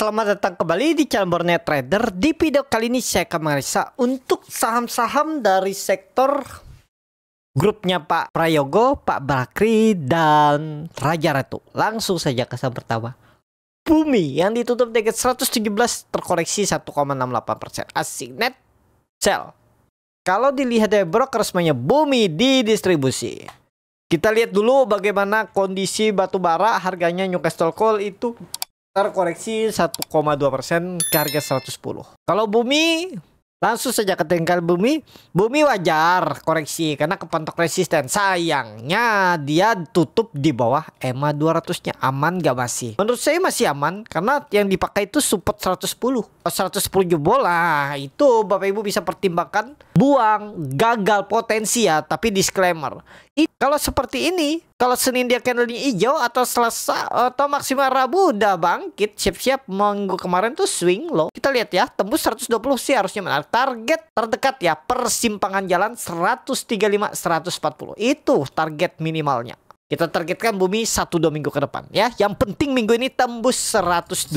selamat datang kembali di channel Borneo Trader. Di video kali ini saya akan menganalisa untuk saham-saham dari sektor grupnya Pak Prayogo, Pak Bakri, dan Raja Ratu. Langsung saja ke saham pertama, Bumi, yang ditutup target 117, terkoreksi 1,68%. Asing net sell. Kalau dilihat dari broker resminya Bumi di distribusi, kita lihat dulu bagaimana kondisi batubara. Harganya Newcastle Coal itu terkoreksi 1,2% ke harga 110. Kalau Bumi, langsung saja ke tingkat Bumi. Bumi wajar koreksi karena kepentok resisten. Sayangnya dia tutup di bawah EMA 200-nya. Aman gak masih? Menurut saya masih aman karena yang dipakai itu support 110. Kalau 110 jebol lah, itu Bapak Ibu bisa pertimbangkan buang, gagal potensi ya. Tapi disclaimer, kalau seperti ini, kalau Senin dia candlenya hijau atau Selasa atau maksimal Rabu udah bangkit, siap-siap minggu kemarin tuh swing low. Kita lihat ya, tembus 120 sih harusnya menarik. Target terdekat ya, persimpangan jalan 135 140. Itu target minimalnya. Kita targetkan Bumi 1-2 minggu ke depan ya. Yang penting minggu ini tembus 120.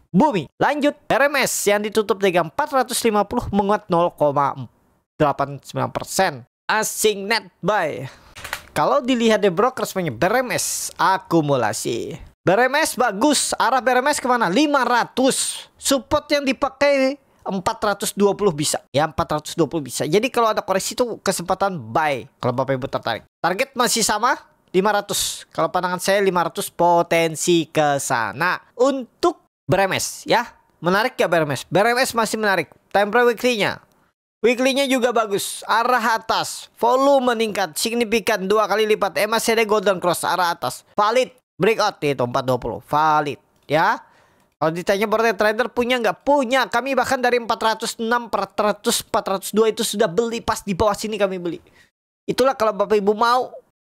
Bumi. Lanjut, RMS yang ditutup dengan 450 menguat 0,89%. Asing net buy. Kalau dilihat di broker resminya BRMS akumulasi. BRMS bagus. Arah BRMS kemana? 500. Support yang dipakai 420 bisa. Ya 420 bisa. Jadi kalau ada koreksi itu kesempatan buy. Kalau Bapak Ibu tertarik. Target masih sama 500. Kalau pandangan saya 500 potensi ke sana. Untuk BRMS ya. Menarik ya BRMS. BRMS masih menarik. Time frame weekly-nya. Weekly-nya juga bagus, arah atas, volume meningkat signifikan 2 kali lipat, MACD golden cross arah atas, valid, breakout itu 420, valid ya. Kalau ditanya Borneo Trader punya nggak? Punya, kami bahkan dari 406, 400, 402 itu sudah beli, pas di bawah sini kami beli. Itulah kalau Bapak Ibu mau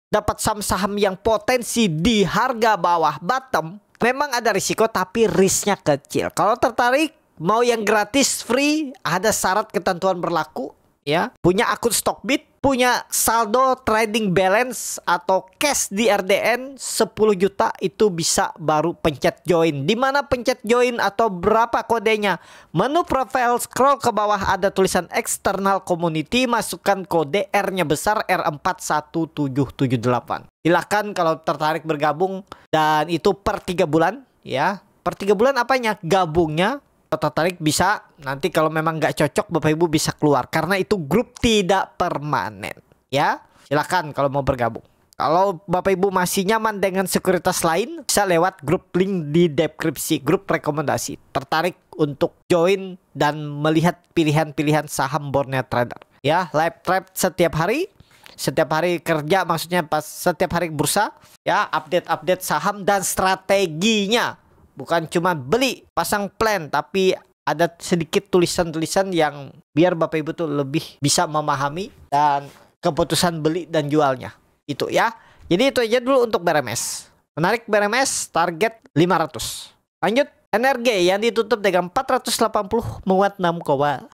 dapat saham-saham yang potensi di harga bawah bottom, memang ada risiko tapi risknya kecil. Kalau tertarik mau yang gratis, free, ada syarat ketentuan berlaku ya. Punya akun Stockbit, punya saldo trading balance atau cash di RDN 10 juta, itu bisa baru pencet join. Dimana pencet join atau berapa kodenya? Menu profile, scroll ke bawah ada tulisan external community, masukkan kode R-nya besar R41778. Silahkan kalau tertarik bergabung, dan itu per 3 bulan ya. Per 3 bulan apanya? Gabungnya. Kalau tertarik bisa, nanti kalau memang nggak cocok Bapak Ibu bisa keluar karena itu grup tidak permanen ya. Silakan kalau mau bergabung. Kalau Bapak Ibu masih nyaman dengan sekuritas lain, bisa lewat grup link di deskripsi, grup rekomendasi. Tertarik untuk join dan melihat pilihan-pilihan saham Borneo Trader ya. Live trade setiap hari kerja, maksudnya pas setiap hari bursa ya, update saham dan strateginya. Bukan cuma beli, pasang plan, tapi ada sedikit tulisan-tulisan yang biar Bapak Ibu tuh lebih bisa memahami dan keputusan beli dan jualnya. Itu ya. Jadi itu aja dulu untuk BRMS. Menarik BRMS, target 500. Lanjut, NRG yang ditutup dengan 480 menguat 6,19%.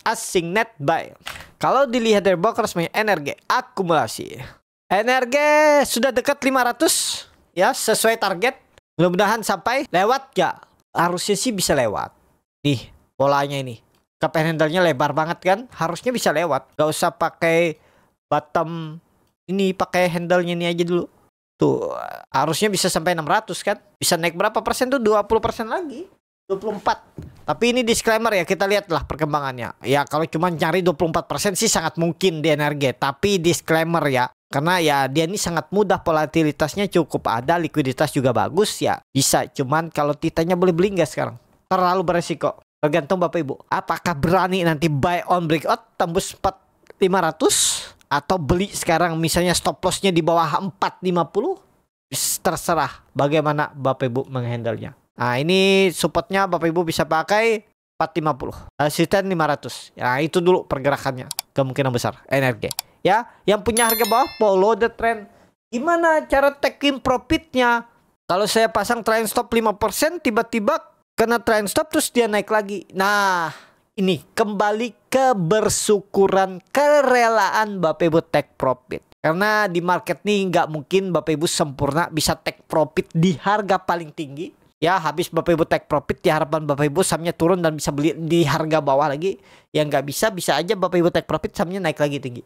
Asing net buy. Kalau dilihat dari broker resmi NRG akumulasi. NRG sudah dekat 500 ya, sesuai target. Mudah-mudahan sampai lewat ya. Harusnya sih bisa lewat. Nih polanya ini. Cup handle-nya lebar banget kan. Harusnya bisa lewat. Gak usah pakai bottom. Ini pakai handle-nya ini aja dulu. Tuh harusnya bisa sampai 600 kan. Bisa naik berapa persen tuh? 20% lagi. 24. Tapi ini disclaimer ya. Kita lihatlah perkembangannya. Ya kalau cuma nyari 24% sih sangat mungkin di NRG. Tapi disclaimer ya. Karena ya dia ini sangat mudah, volatilitasnya cukup ada, likuiditas juga bagus ya. Bisa, cuman kalau titanya boleh beli nggak sekarang? Terlalu beresiko. Tergantung Bapak Ibu. Apakah berani nanti buy on breakout tembus 4.500 atau beli sekarang misalnya stop lossnya di bawah 4.50? Terserah bagaimana Bapak Ibu menghandle-nya. Nah ini supportnya Bapak Ibu bisa pakai 450. Resisten 500. Ya itu dulu pergerakannya. Kemungkinan besar. Energi. Ya, yang punya harga bawah follow the trend. Gimana cara taking profitnya? Kalau saya pasang trend stop 5%, tiba-tiba kena trend stop terus dia naik lagi. Nah, ini kembali ke bersyukuran, kerelaan Bapak Ibu take profit. Karena di market nih nggak mungkin Bapak Ibu sempurna bisa take profit di harga paling tinggi. Ya, habis Bapak Ibu take profit, di harapan Bapak Ibu sahamnya turun dan bisa beli di harga bawah lagi. Yang nggak bisa aja Bapak Ibu take profit, sahamnya naik lagi tinggi.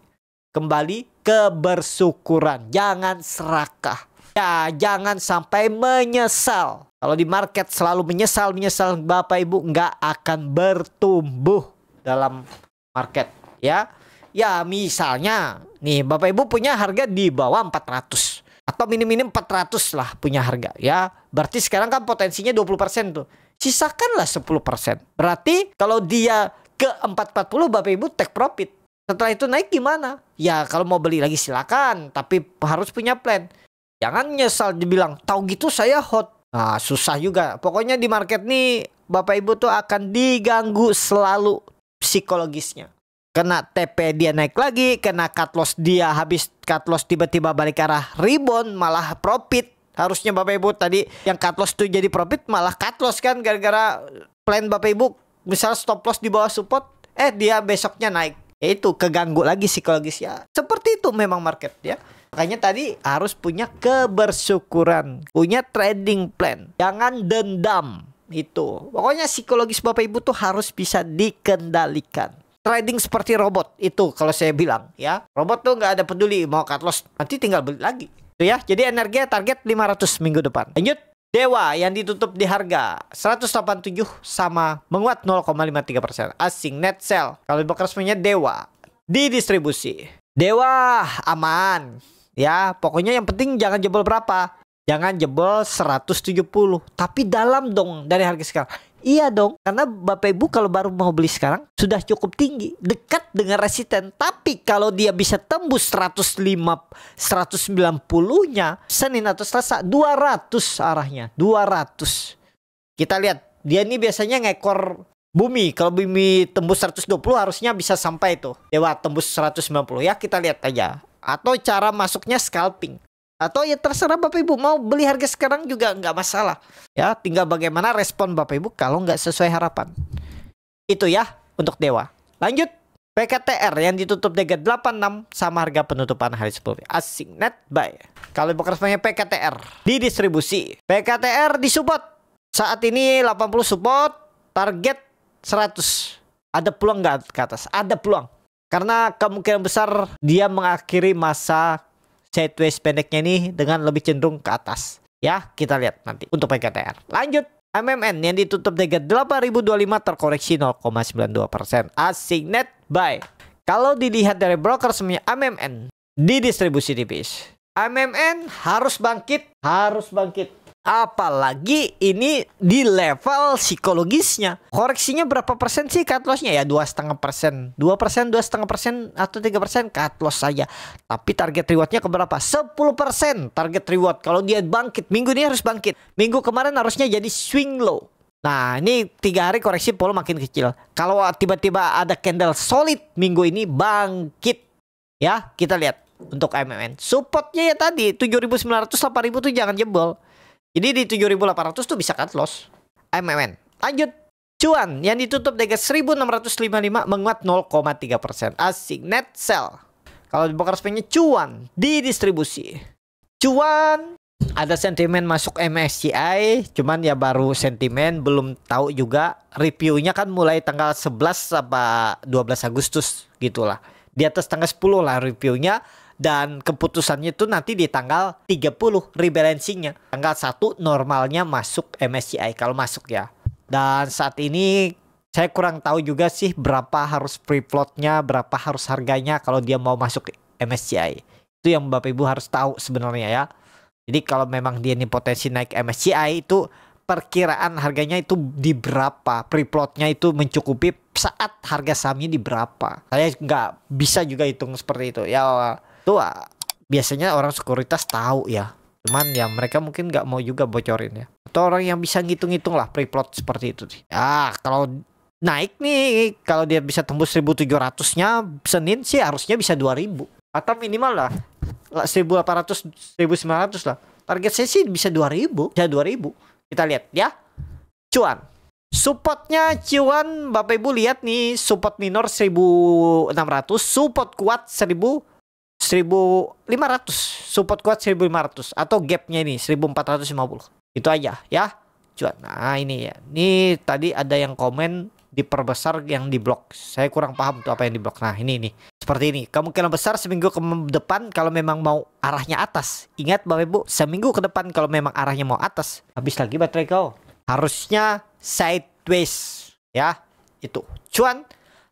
Kembali kebersyukuran, jangan serakah. Ya, jangan sampai menyesal. Kalau di market selalu menyesal, Bapak Ibu nggak akan bertumbuh dalam market. Ya, misalnya nih Bapak Ibu punya harga di bawah 400 atau minim-minim 400 lah punya harga. Ya, berarti sekarang kan potensinya 20% tuh. Sisakanlah 10%. Berarti kalau dia ke 440 Bapak Ibu take profit. Setelah itu naik gimana? Ya, kalau mau beli lagi silakan, tapi harus punya plan. Jangan nyesal dibilang, tahu gitu saya hot. Nah, susah juga. Pokoknya di market nih Bapak Ibu tuh akan diganggu selalu psikologisnya. Kena TP dia naik lagi, kena cut loss dia habis cut loss tiba-tiba balik arah rebound malah profit. Harusnya Bapak Ibu tadi yang cut loss tuh jadi profit malah cut loss kan gara-gara plan Bapak Ibu misal stop loss di bawah support, dia besoknya naik. Itu keganggu lagi psikologisnya. Seperti itu memang market ya. Makanya tadi harus punya kebersyukuran, punya trading plan. Jangan dendam itu. Pokoknya psikologis Bapak Ibu tuh harus bisa dikendalikan. Trading seperti robot itu kalau saya bilang ya. Robot tuh nggak ada peduli mau cut loss, nanti tinggal beli lagi. Itu ya. Jadi energi target 500 minggu depan. Lanjut. Dewa yang ditutup di harga 187 sama menguat 0,53%. Asing net sell. Kalau di broker resminya Dewa didistribusi. Dewa aman. Ya, pokoknya yang penting jangan jebol berapa? Jangan jebol 170. Tapi dalam dong dari harga sekarang. Iya dong, karena Bapak Ibu kalau baru mau beli sekarang sudah cukup tinggi, dekat dengan resisten. Tapi kalau dia bisa tembus 190-nya Senin atau Selasa 200 arahnya, 200. Kita lihat, dia ini biasanya ngekor bumi. Kalau bumi tembus 120 harusnya bisa sampai tuh. Dewa tembus 190 ya, kita lihat aja. Atau cara masuknya scalping. Atau ya terserah Bapak Ibu mau beli harga sekarang juga nggak masalah. Ya tinggal bagaimana respon Bapak Ibu kalau nggak sesuai harapan. Itu ya untuk Dewa. Lanjut PKTR yang ditutup dengan 86 sama harga penutupan hari sebelumnya. Asing net buy. Kalau bekerjanya PKTR didistribusi. PKTR di support. Saat ini 80 support. Target 100. Ada peluang nggak ke atas? Ada peluang. Karena kemungkinan besar dia mengakhiri masa sideways pendeknya ini dengan lebih cenderung ke atas. Ya, kita lihat nanti untuk PKTR. Lanjut, MMN yang ditutup dengan 8.025 terkoreksi 0,92%. Asing net buy. Kalau dilihat dari broker semuanya MMN didistribusi tipis. MMN harus bangkit, harus bangkit. Apalagi ini di level psikologisnya. Koreksinya berapa persen sih cut lossnya? Ya 2,5%. 2%, 2,5% atau 3% cut loss saja. Tapi target rewardnya ke berapa? 10% target reward. Kalau dia bangkit, minggu ini harus bangkit. Minggu kemarin harusnya jadi swing low. Nah ini 3 hari koreksi pola makin kecil. Kalau tiba-tiba ada candle solid minggu ini bangkit. Ya kita lihat untuk MMN. Supportnya ya tadi 7.900, 8.000 tuh jangan jebol. Jadi di 7.800 tuh bisa cut loss MMN. Lanjut. Cuan yang ditutup dengan 1.655 menguat 0,3%. Asing net sell. Kalau di broker resminya cuan didistribusi. Cuan ada sentimen masuk MSCI, cuman ya baru sentimen, belum tahu juga. Reviewnya kan mulai tanggal 11 sampai 12 Agustus gitulah. Di atas tanggal 10 lah reviewnya. Dan keputusannya itu nanti di tanggal 30 rebalancingnya. Tanggal 1 normalnya masuk MSCI kalau masuk ya. Dan saat ini saya kurang tahu juga sih berapa harus free floatnya, berapa harus harganya kalau dia mau masuk MSCI. Itu yang Bapak Ibu harus tahu sebenarnya ya. Jadi kalau memang dia ini potensi naik MSCI itu perkiraan harganya itu di berapa, free floatnya itu mencukupi saat harga sahamnya di berapa. Saya nggak bisa juga hitung seperti itu ya. Itu biasanya orang sekuritas tahu ya. Cuman ya mereka mungkin nggak mau juga bocorin ya. Atau orang yang bisa ngitung-ngitung lah free float seperti itu sih. Ya kalau naik nih, kalau dia bisa tembus 1.700-nya Senin sih harusnya bisa 2.000. Atau minimal lah 1.800, 1.900 lah. Target saya sih bisa 2.000. Bisa 2.000. Kita lihat ya. Cuan. Supportnya cuan Bapak Ibu lihat nih. Support minor 1.600. Support kuat 1.500, support kuat 1.500 atau gapnya ini 1.450. Itu aja ya. cuan. Nah ini ya, ini tadi ada yang komen diperbesar yang di blok. Saya kurang paham tuh apa yang di blok. Nah ini seperti ini. Kemungkinan besar seminggu ke depan kalau memang mau arahnya atas. Ingat Bapak Ibu, seminggu ke depan kalau memang arahnya mau atas. Habis lagi baterai kau. Harusnya sideways ya. Itu cuan.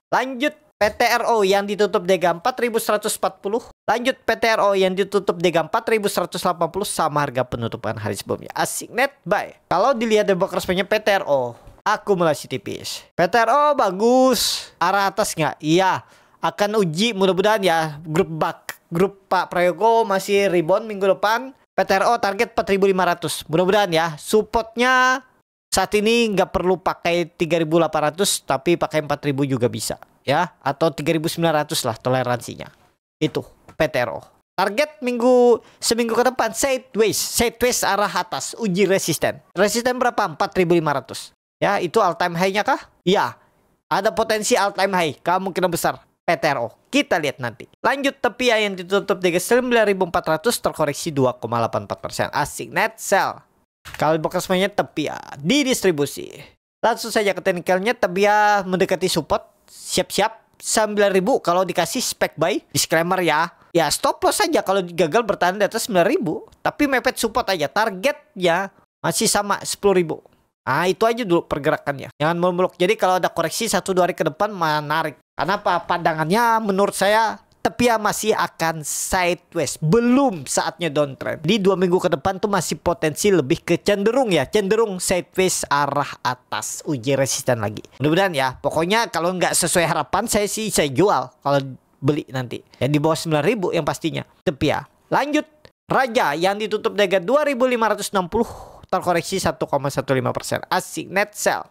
Lanjut PTRO yang ditutup DG 4140. Lanjut PTRO yang ditutup DG 4180 sama harga penutupan hari sebelumnya. Asik net buy. Kalau dilihat dari blok resminya PTRO akumulasi tipis. PTRO bagus. Arah atas nggak? Iya. Akan uji mudah-mudahan ya. Grup Pak Prayogo masih rebound minggu depan. PTRO target 4500. Mudah-mudahan ya. Supportnya saat ini nggak perlu pakai 3800 tapi pakai 4000 juga bisa ya, atau 3900 lah toleransinya. Itu PTRO. Target seminggu ke depan sideways arah atas, uji resisten. Resisten berapa? 4500. Ya, itu all time high-nya kah? Iya. Ada potensi all time high, kemungkinan besar PTRO. Kita lihat nanti. Lanjut TEPIA yang ditutup di 9400 terkoreksi 2,84%. Asik net sell. Kalau blok resminya TEPIA di distribusi. Langsung saja ke teknikalnya. TEPIA mendekati support. Siap-siap 9.000 kalau dikasih spek buy. Disclaimer ya. Ya stop loss saja kalau gagal bertahan di atas 9.000. Tapi mepet support aja. Targetnya masih sama 10.000. Nah itu aja dulu pergerakannya. Jangan muluk-muluk. Jadi kalau ada koreksi 1-2 hari ke depan menarik. Kenapa? Pandangannya menurut saya TEPIA masih akan sideways. Belum saatnya downtrend. Di 2 minggu ke depan tuh masih potensi lebih ke cenderung sideways arah atas. Uji resisten lagi. Mudah-mudahan ya. Pokoknya kalau nggak sesuai harapan saya jual. Kalau beli nanti. Ya di bawah 9.000 yang pastinya. TEPIA. Lanjut. Raja yang ditutup harga 2.560. Terkoreksi 1,15%. Asik net sell.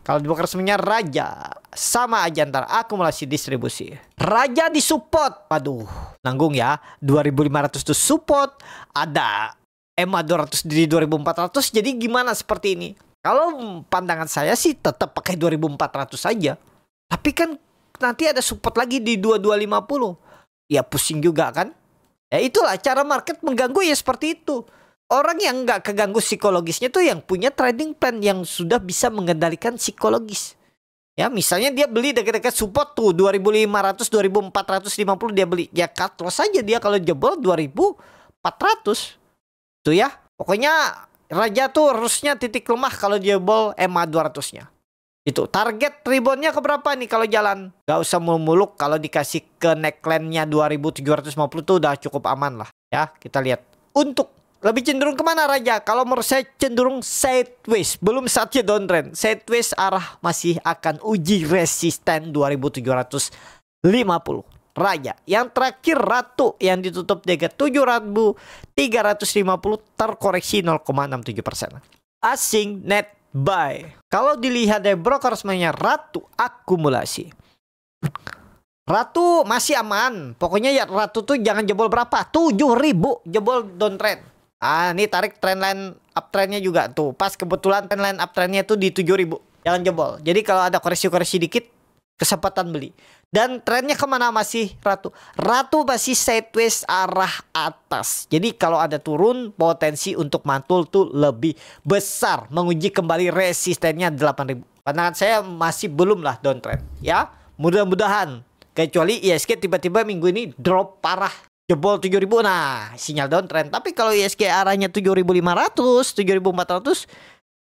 Kalau di blok resminya Raja sama aja antara akumulasi distribusi. Raja di support. Waduh, nanggung ya. 2.500 itu support. Ada EMA 200 di 2.400. Jadi gimana seperti ini? Kalau pandangan saya sih tetap pakai 2.400 saja. Tapi kan nanti ada support lagi di 2250. Ya pusing juga kan? Ya itulah cara market mengganggu ya seperti itu. Orang yang nggak keganggu psikologisnya tuh yang punya trading plan yang sudah bisa mengendalikan psikologis. Ya misalnya dia beli dekat-dekat support tuh 2.500, 2.450 dia beli. Ya cut loss saja dia kalau jebol 2.400. Tuh ya. Pokoknya Raja tuh harusnya titik lemah kalau jebol EMA 200-nya. Itu target reboundnya ke berapa nih kalau jalan? Gak usah muluk-muluk. Kalau dikasih ke neckline-nya 2.750 tuh udah cukup aman lah. Ya kita lihat. Untuk lebih cenderung kemana Raja? Kalau menurut saya cenderung sideways. Belum saatnya downtrend. Sideways arah masih akan uji resisten 2750. Raja. Yang terakhir Ratu yang ditutup di 7.350 terkoreksi 0,67%. Asing net buy. Kalau dilihat dari broker resminya Ratu akumulasi. Ratu masih aman. Pokoknya ya Ratu tuh jangan jebol berapa? 7.000 jebol downtrend. Ah, ini tarik trendline uptrendnya juga tuh. Pas kebetulan trendline uptrendnya tuh di 7.000. Jangan jebol. Jadi kalau ada koreksi-koreksi dikit, kesempatan beli. Dan trennya kemana masih Ratu? Ratu masih sideways arah atas. Jadi kalau ada turun, potensi untuk mantul tuh lebih besar. Menguji kembali resistennya 8.000. Pandangan saya masih belum lah downtrend. Ya, mudah-mudahan. Kecuali ISG tiba-tiba minggu ini drop parah. Jebol 7.000, nah sinyal downtrend. Tapi kalau ISG arahnya 7.500, 7.400,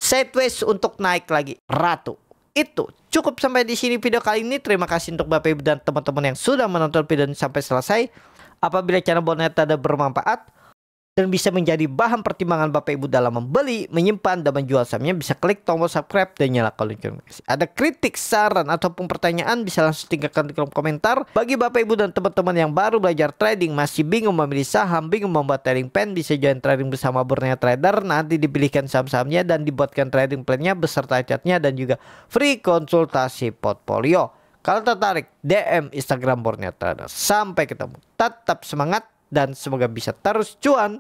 sideways untuk naik lagi. Ratu. Itu cukup sampai di sini video kali ini. Terima kasih untuk Bapak Ibu dan teman-teman yang sudah menonton video ini sampai selesai. Apabila channel Borneo Trader bermanfaat dan bisa menjadi bahan pertimbangan Bapak Ibu dalam membeli, menyimpan, dan menjual sahamnya, bisa klik tombol subscribe dan nyalakan lonceng notifikasi. Ada kritik, saran, ataupun pertanyaan bisa langsung tinggalkan di kolom komentar. Bagi Bapak Ibu dan teman-teman yang baru belajar trading, masih bingung memilih saham, bingung membuat trading plan, bisa join trading bersama Borneo Trader. Nanti dipilihkan saham-sahamnya dan dibuatkan trading plannya beserta chartnya dan juga free konsultasi portfolio. Kalau tertarik, DM Instagram Borneo Trader. Sampai ketemu. Tetap semangat dan semoga bisa terus cuan.